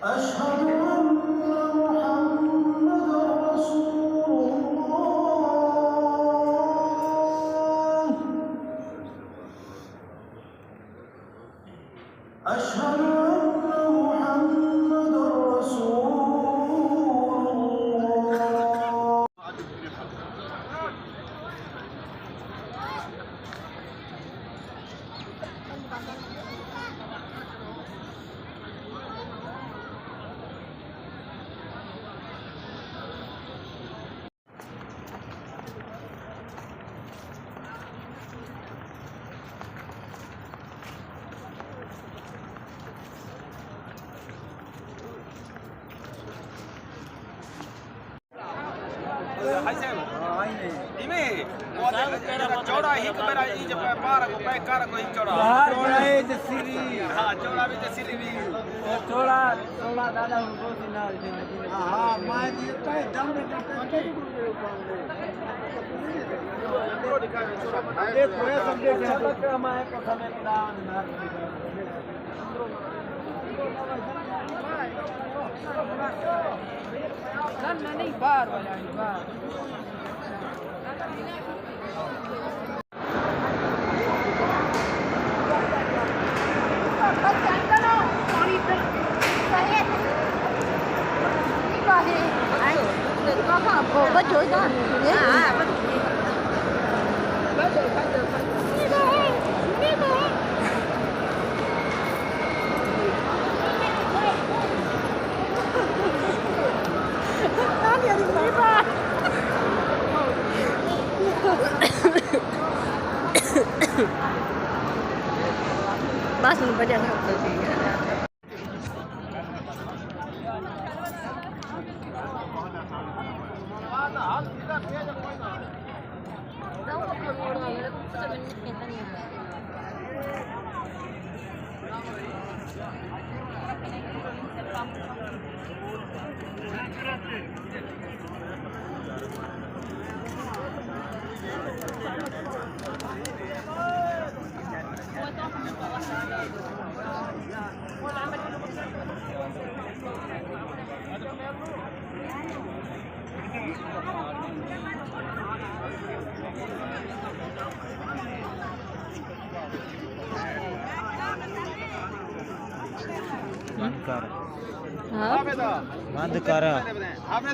أشهد أن محمدا رسول الله. أشهد أن محمدا رسول الله. चौड़ा ही मेरा ये जब बारह को पैक कर को ही चौड़ा चौड़ा है जसीरी हां चौड़ा भी जसीरी भी चौड़ा चौड़ा दादा उनको सिना हां मैं ये तो दम में ये थोड़ा समझे चलक मैं को समय दान ना नहीं बाहर वाला बाहर có chuối đó. Bác mình bây giờ học từ gì cả. बंद कर Apa